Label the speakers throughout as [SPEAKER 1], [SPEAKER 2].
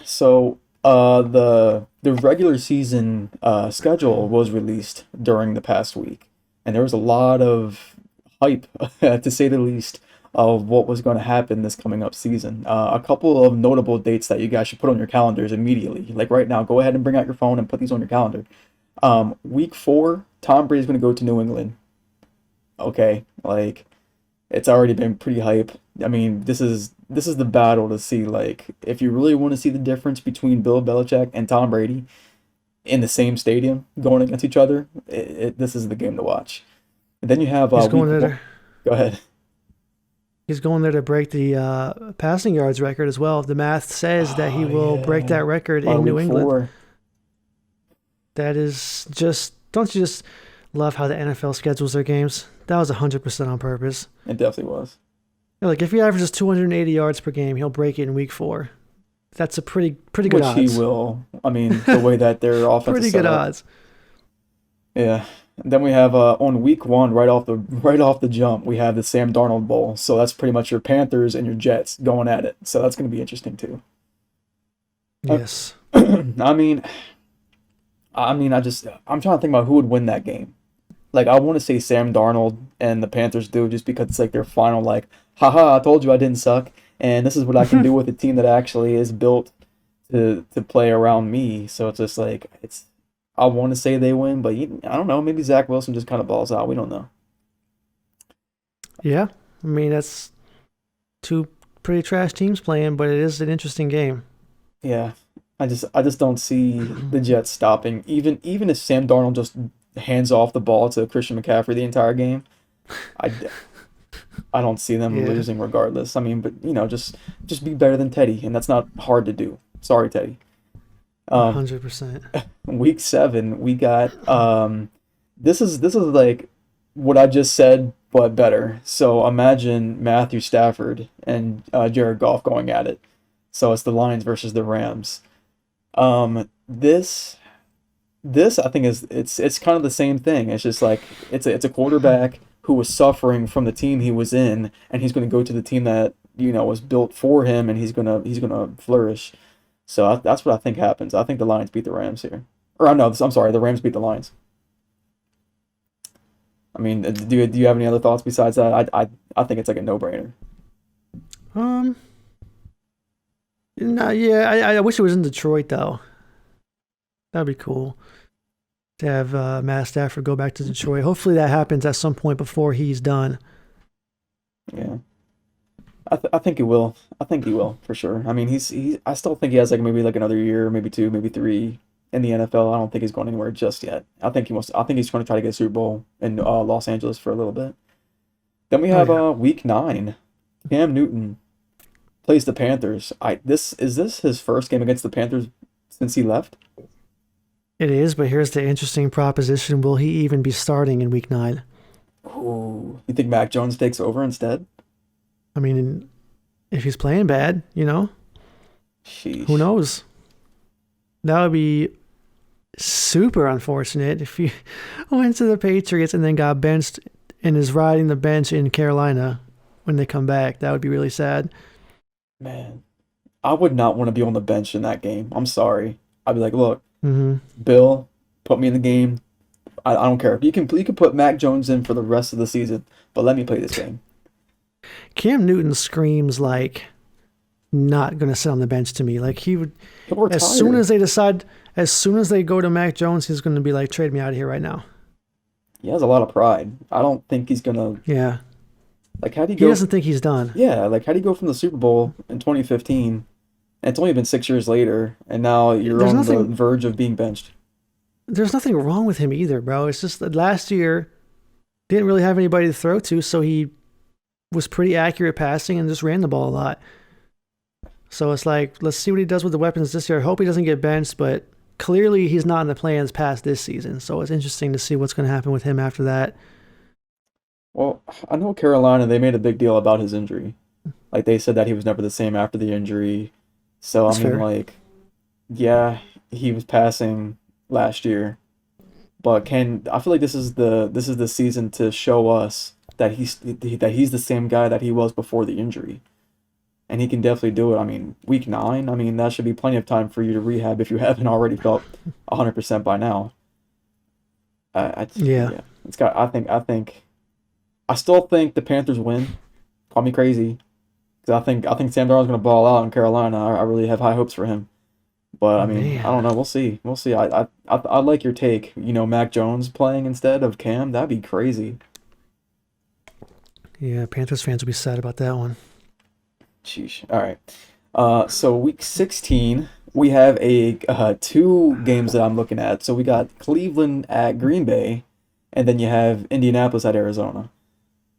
[SPEAKER 1] So, the regular season schedule was released during the past week, and there was a lot of hype, to say the least, of what was going to happen this coming up season. A couple of notable dates that you guys should put on your calendars immediately. Like right now, go ahead and bring out your phone and put these on your calendar. Week 4, Tom Brady's going to go to New England. Okay, like it's already been pretty hype. I mean, this is the battle to see like if you really want to see the difference between Bill Belichick and Tom Brady in the same stadium going against each other. This is the game to watch. And then you have
[SPEAKER 2] He's going
[SPEAKER 1] week
[SPEAKER 2] there.
[SPEAKER 1] one.
[SPEAKER 2] To,
[SPEAKER 1] Go ahead.
[SPEAKER 2] he's going there to break the passing yards record as well. The math says that he
[SPEAKER 1] Oh
[SPEAKER 2] will break
[SPEAKER 1] yeah,
[SPEAKER 2] that record
[SPEAKER 1] by
[SPEAKER 2] in New
[SPEAKER 1] week
[SPEAKER 2] England.
[SPEAKER 1] 4.
[SPEAKER 2] That is just. Don't you just love how the NFL schedules their games? That was 100% on purpose.
[SPEAKER 1] It definitely was.
[SPEAKER 2] Like if he averages 280 yards per game, he'll break it in week 4. That's a pretty good
[SPEAKER 1] Which he
[SPEAKER 2] odds.
[SPEAKER 1] will. I mean, the way that their offense is
[SPEAKER 2] Pretty
[SPEAKER 1] set
[SPEAKER 2] good
[SPEAKER 1] up.
[SPEAKER 2] odds.
[SPEAKER 1] Yeah. And then we have on week 1, right off the jump, we have the Sam Darnold Bowl. So that's pretty much your Panthers and your Jets going at it. So that's going to be interesting too. Uh,
[SPEAKER 2] Yes.
[SPEAKER 1] I mean, I'm trying to think about who would win that game. Like I want to say Sam Darnold and the Panthers do just because it's like their final like, haha, I told you I didn't suck, and this is what I can do with a team that actually is built to play around me. So it's just like I want to say they win, but I don't know. Maybe Zach Wilson just kind of balls out. We don't know.
[SPEAKER 2] Yeah. I mean, that's two pretty trash teams playing, but it is an interesting game.
[SPEAKER 1] Yeah, I just don't see the Jets stopping. Even if Sam Darnold just hands off the ball to Christian McCaffrey the entire game, I I don't see them
[SPEAKER 2] Yeah.
[SPEAKER 1] losing regardless. I mean, but just be better than Teddy, and that's not hard to do. Sorry, Teddy. Um,
[SPEAKER 2] 100%.
[SPEAKER 1] week 7, we got this is like what I just said, but better. So imagine Matthew Stafford and Jared Goff going at it. So it's the Lions versus the Rams. This I think it's kind of the same thing. It's just like it's a quarterback who was suffering from the team he was in, and he's going to go to the team that was built for him, and he's gonna flourish. So that's what I think happens. I think the Lions beat the Rams here, or no, I'm sorry, the Rams beat the Lions. I mean, do you have any other thoughts besides that? I think it's like a no brainer.
[SPEAKER 2] Um, no, yeah, I wish it was in Detroit though. That'd be cool to have Matt Stafford go back to Detroit. Hopefully that happens at some point before he's done.
[SPEAKER 1] Yeah. I think he will. I think he will for sure. I mean, I still think he has like maybe like another year, maybe 2, maybe 3 in the NFL. I don't think he's going anywhere just yet. I think he's going to try to get a Super Bowl in Los Angeles for a little bit. Then we
[SPEAKER 2] Oh
[SPEAKER 1] have
[SPEAKER 2] yeah,
[SPEAKER 1] week 9. Cam Newton plays the Panthers. I this is this his first game against the Panthers since he left?
[SPEAKER 2] it is. But here's the interesting proposition: will he even be starting in Week 9?
[SPEAKER 1] Ooh, you think Mac Jones takes over instead?
[SPEAKER 2] I mean, if he's playing bad, who
[SPEAKER 1] Sheesh.
[SPEAKER 2] knows? That would be super unfortunate if he went to the Patriots and then got benched and is riding the bench in Carolina when they come back. That would be really sad.
[SPEAKER 1] Man, I would not want to be on the bench in that game. I'm sorry. I'd be like, look,
[SPEAKER 2] Hmm.
[SPEAKER 1] Bill, put me in the game. I don't care. You can put Mac Jones in for the rest of the season, but let me play this game.
[SPEAKER 2] Cam Newton screams like not going to sit on the bench to me. Like he would,
[SPEAKER 1] He'll
[SPEAKER 2] as soon
[SPEAKER 1] retire.
[SPEAKER 2] as they decide, as soon as they go to Mac Jones, he's going to be like, trade me out of here right now.
[SPEAKER 1] He has a lot of pride. I don't think he's gonna
[SPEAKER 2] Yeah.
[SPEAKER 1] like. How do you
[SPEAKER 2] He
[SPEAKER 1] go?
[SPEAKER 2] doesn't think he's done.
[SPEAKER 1] Yeah, like how do you go from the Super Bowl in 2015? And it's only been 6 years later, and now you're
[SPEAKER 2] There's
[SPEAKER 1] on the
[SPEAKER 2] nothing,
[SPEAKER 1] verge of being benched.
[SPEAKER 2] there's nothing wrong with him either, bro. It's just that last year didn't really have anybody to throw to, so he was pretty accurate passing and just ran the ball a lot. So it's like, let's see what he does with the weapons this year. I hope he doesn't get benched, but clearly he's not in the plans past this season. So it's interesting to see what's going to happen with him after that.
[SPEAKER 1] Well, I know Carolina, they made a big deal about his injury. Like they said that he was never the same after the injury. So I
[SPEAKER 2] That's
[SPEAKER 1] mean,
[SPEAKER 2] fair.
[SPEAKER 1] like, yeah, he was passing last year, but can I feel like this is the season to show us that he's the same guy that he was before the injury. and he can definitely do it. I mean, week 9, I mean, that should be plenty of time for you to rehab if you haven't already felt 100% by now.
[SPEAKER 2] Yeah.
[SPEAKER 1] Yeah, it's got. I still think the Panthers win. Call me crazy, because I think Sam Darnold's gonna ball out in Carolina. I really have high hopes for him. But I mean, I
[SPEAKER 2] Man.
[SPEAKER 1] don't know. We'll see. We'll see. I like your take. Mac Jones playing instead of Cam. That'd be crazy.
[SPEAKER 2] Yeah, Panthers fans will be sad about that one.
[SPEAKER 1] Sheesh. All right. So week 16, we have a two games that I'm looking at. So we got Cleveland at Green Bay, and then you have Indianapolis at Arizona.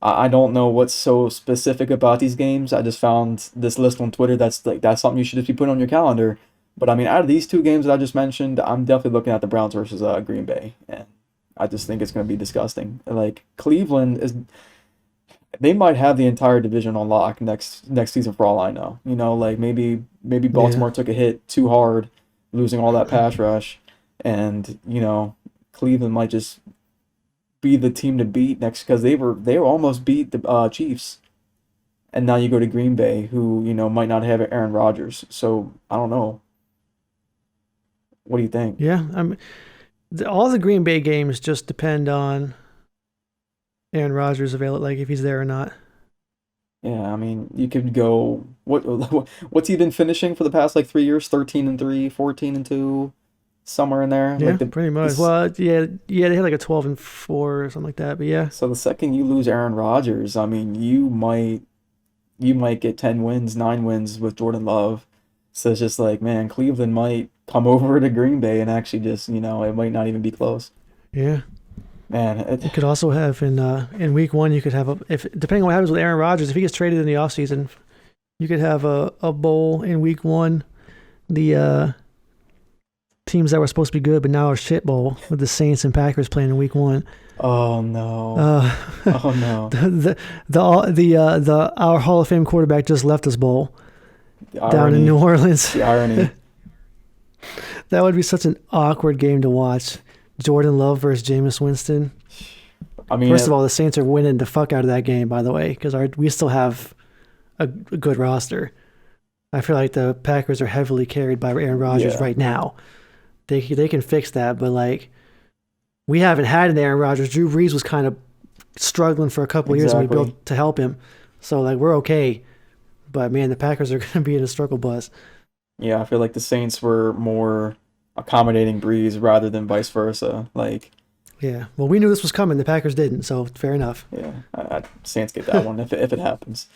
[SPEAKER 1] I don't know what's so specific about these games. I just found this list on Twitter. That's something you should just be putting on your calendar. But I mean, out of these two games that I just mentioned, I'm definitely looking at the Browns versus Green Bay, and I just think it's going to be disgusting. Like Cleveland is, they might have the entire division on lock next season for all I know. Like maybe
[SPEAKER 2] Yeah.
[SPEAKER 1] Baltimore took a hit too hard, losing all that pass rush, and Cleveland might just be the team to beat next because they were almost beat the Chiefs, and now you go to Green Bay, who might not have Aaron Rodgers. So I don't know. What do you think?
[SPEAKER 2] Yeah. All the Green Bay games just depend on Aaron Rodgers available, like if he's there or not.
[SPEAKER 1] Yeah, I mean, you could go what's he been finishing for the past like 3 years? 13-3, 14-2, somewhere in there.
[SPEAKER 2] Yeah,
[SPEAKER 1] Like the
[SPEAKER 2] pretty much.
[SPEAKER 1] this
[SPEAKER 2] Well, yeah, they had like a 12-4 or something like that. But yeah,
[SPEAKER 1] so the second you lose Aaron Rodgers, I mean, you might get 10 wins, 9 wins with Jordan Love. So it's just like, man, Cleveland might come over to Green Bay and actually just, it might not even be close.
[SPEAKER 2] yeah.
[SPEAKER 1] Man,
[SPEAKER 2] You could also have in week one, you could have if depending on what happens with Aaron Rodgers, if he gets traded in the offseason, you could have a bowl in week one. The teams that were supposed to be good but now are shit bowl with the Saints and Packers playing in week one.
[SPEAKER 1] oh no.
[SPEAKER 2] Uh,
[SPEAKER 1] Oh no.
[SPEAKER 2] the our Hall of Fame quarterback just left us bowl
[SPEAKER 1] The
[SPEAKER 2] down in New
[SPEAKER 1] irony.
[SPEAKER 2] Orleans.
[SPEAKER 1] The irony.
[SPEAKER 2] That would be such an awkward game to watch. Jordan Love versus Jameis Winston.
[SPEAKER 1] I mean,
[SPEAKER 2] First of all, the Saints are winning the fuck out of that game, by the way, because we still have a good roster. I feel like the Packers are heavily carried by Aaron Rodgers
[SPEAKER 1] yeah,
[SPEAKER 2] right now. They can fix that, but like we haven't had an Aaron Rodgers. Drew Brees was kind of struggling for a couple of years, and we
[SPEAKER 1] exactly.
[SPEAKER 2] built to help him. So like we're okay, but man, the Packers are going to be in a struggle bus.
[SPEAKER 1] Yeah, I feel like the Saints were more accommodating Breeze rather than vice versa. Like,
[SPEAKER 2] Yeah, well, we knew this was coming. The Packers didn't, so fair enough.
[SPEAKER 1] yeah, Saints get that one if it happens.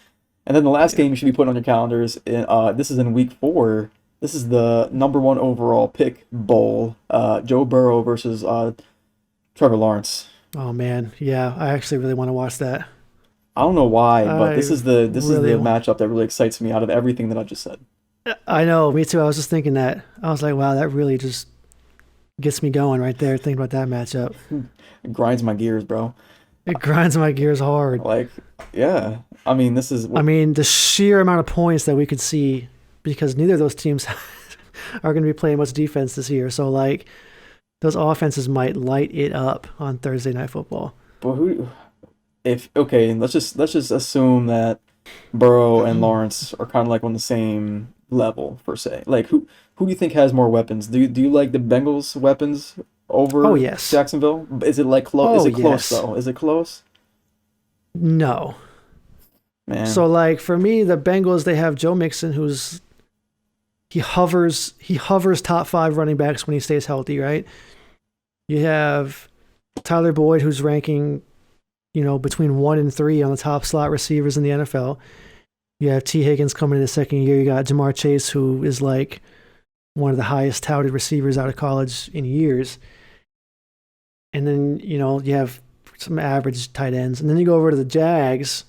[SPEAKER 1] And then the last
[SPEAKER 2] Yeah.
[SPEAKER 1] game you should be putting on your calendars. This is in week 4. This is the number 1 overall pick bowl. Joe Burrow versus Trevor Lawrence.
[SPEAKER 2] Oh man, yeah, I actually really want to watch that.
[SPEAKER 1] I don't know why, but
[SPEAKER 2] I
[SPEAKER 1] this is the
[SPEAKER 2] really,
[SPEAKER 1] matchup that really excites me out of everything that I just said.
[SPEAKER 2] I know, me too. I was just thinking that. I was like, wow, that really just gets me going right there. Thinking about that matchup,
[SPEAKER 1] It grinds my gears, bro.
[SPEAKER 2] it grinds my gears hard.
[SPEAKER 1] Like, yeah. I mean, this is
[SPEAKER 2] I mean, the sheer amount of points that we could see because neither of those teams are going to be playing much defense this year. So like, those offenses might light it up on Thursday Night Football.
[SPEAKER 1] but who if okay, let's just assume that Burrow and Lawrence are kind of like on the same level per se. Like who do you think has more weapons? Do you like the Bengals weapons
[SPEAKER 2] Oh
[SPEAKER 1] over
[SPEAKER 2] yes,
[SPEAKER 1] Jacksonville? Is it like close? Is
[SPEAKER 2] oh
[SPEAKER 1] it close
[SPEAKER 2] yes,
[SPEAKER 1] though? Is it close?
[SPEAKER 2] no. So
[SPEAKER 1] Man,
[SPEAKER 2] like for me, the Bengals they have Joe Mixon, who's he hovers top five running backs when he stays healthy, right? You have Tyler Boyd, who's ranking, between 1 and 3 on the top slot receivers in the NFL. You have T. Higgins coming in the second year. You got Jamar Chase, who is like one of the highest touted receivers out of college in years. And then, you have some average tight ends. And then you go over to the Jags,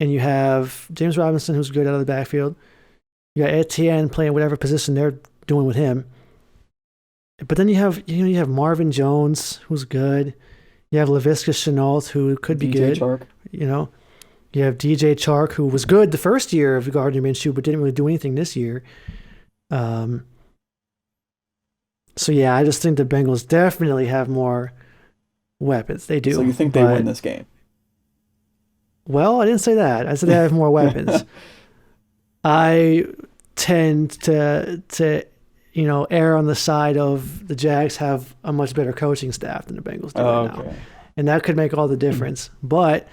[SPEAKER 2] and you have James Robinson, who's good out of the backfield. You got Etienne playing whatever position they're doing with him. But then you have Marvin Jones, who's good. You have Laviska Shenault, who could be
[SPEAKER 1] DJ
[SPEAKER 2] good.
[SPEAKER 1] Chark.
[SPEAKER 2] You know, you have DJ Chark, who was good the first year of Gardner Minshew, but didn't really do anything this year. So yeah, I just think the Bengals definitely have more weapons. They do.
[SPEAKER 1] So you think they
[SPEAKER 2] but,
[SPEAKER 1] win this game?
[SPEAKER 2] well, I didn't say that. I said they have more weapons. I tend to err on the side of the Jags have a much better coaching staff than the Bengals do
[SPEAKER 1] Oh,
[SPEAKER 2] right now,
[SPEAKER 1] okay.
[SPEAKER 2] and that could make all the difference. But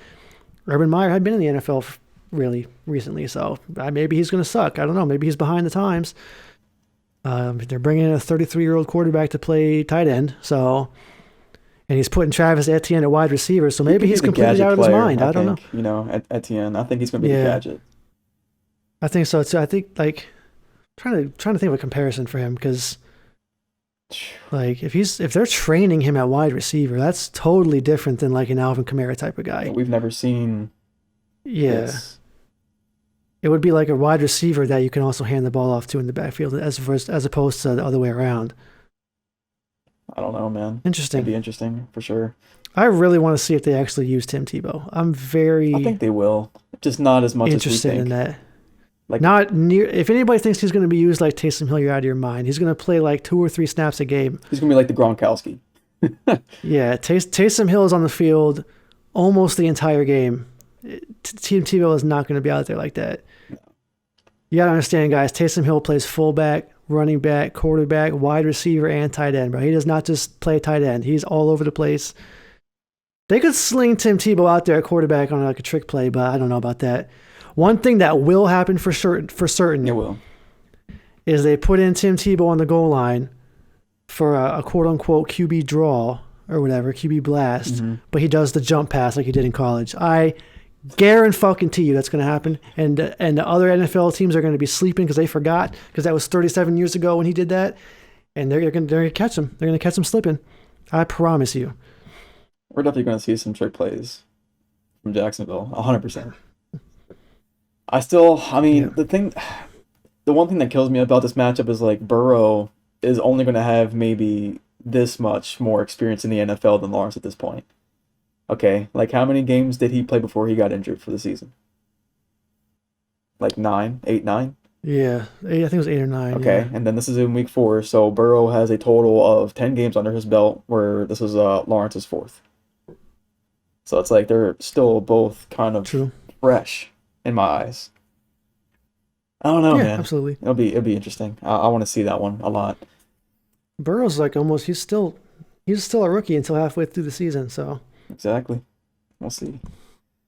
[SPEAKER 2] Urban Meyer had been in the NFL really recently, so maybe he's going to suck. I don't know. Maybe he's behind the times. They're bringing in a 33-year-old quarterback to play tight end, so and he's putting Travis Etienne at wide receiver, so
[SPEAKER 1] He
[SPEAKER 2] maybe
[SPEAKER 1] could be
[SPEAKER 2] he's
[SPEAKER 1] the
[SPEAKER 2] completely
[SPEAKER 1] gadget
[SPEAKER 2] out of his
[SPEAKER 1] player,
[SPEAKER 2] mind.
[SPEAKER 1] I
[SPEAKER 2] I don't know.
[SPEAKER 1] think. At Etienne. I think he's going to be the
[SPEAKER 2] Yeah,
[SPEAKER 1] gadget.
[SPEAKER 2] I think so too. I think like trying to think of a comparison for him because like if they're training him at wide receiver, that's totally different than like an Alvin Kamara type of guy.
[SPEAKER 1] We've never seen
[SPEAKER 2] Yeah,
[SPEAKER 1] this.
[SPEAKER 2] it would be like a wide receiver that you can also hand the ball off to in the backfield as opposed to the other way around.
[SPEAKER 1] I don't know, man. It'd
[SPEAKER 2] Interesting.
[SPEAKER 1] be interesting for sure.
[SPEAKER 2] I really want to see if they actually use Tim Tebow. I'm
[SPEAKER 1] I
[SPEAKER 2] very
[SPEAKER 1] think they will, just not as much as we
[SPEAKER 2] interested in
[SPEAKER 1] think.
[SPEAKER 2] that.
[SPEAKER 1] Like
[SPEAKER 2] Not near. If anybody thinks he's going to be used like Taysom Hill, you're out of your mind. He's going to play like 2 or 3 snaps a game.
[SPEAKER 1] he's going to be like the Gronkowski.
[SPEAKER 2] Yeah, Taysom Hill is on the field almost the entire game. Team Tebow is not going to be out there like that. You got to understand, guys. Taysom Hill plays fullback, running back, quarterback, wide receiver, and tight end, bro. He does not just play tight end. He's all over the place. They could sling Tim Tebow out there at quarterback on like a trick play, but I don't know about that. One thing that will happen for certain
[SPEAKER 1] It will.
[SPEAKER 2] is they put in Tim Tebow on the goal line for a quote unquote QB draw or whatever, QB blast, but he does the jump pass like he did in college. I guarantee you that's going to happen. And the other NFL teams are going to be sleeping because they forgot because that was 37 years ago when he did that. And they're going to catch him. They're going to catch him slipping. I promise you.
[SPEAKER 1] We're definitely going to see some trick plays from Jacksonville, 100%. I mean,
[SPEAKER 2] Yeah.
[SPEAKER 1] the one thing that kills me about this matchup is like Burrow is only going to have maybe this much more experience in the NFL than Lawrence at this point. Okay, like how many games did he play before he got injured for the season? Like 9, 8, 9?
[SPEAKER 2] Yeah. I think it was 8 or 9.
[SPEAKER 1] Okay,
[SPEAKER 2] Yeah.
[SPEAKER 1] and then this is in week 4, so Burrow has a total of 10 games under his belt, where this is Lawrence's 4th. So it's like they're still both kind of
[SPEAKER 2] True.
[SPEAKER 1] fresh in my eyes. I don't know,
[SPEAKER 2] Yeah,
[SPEAKER 1] man.
[SPEAKER 2] absolutely.
[SPEAKER 1] It'll be interesting. I want to see that one a lot.
[SPEAKER 2] Burrow's like he's still a rookie until halfway through the season. So
[SPEAKER 1] Exactly. We'll see.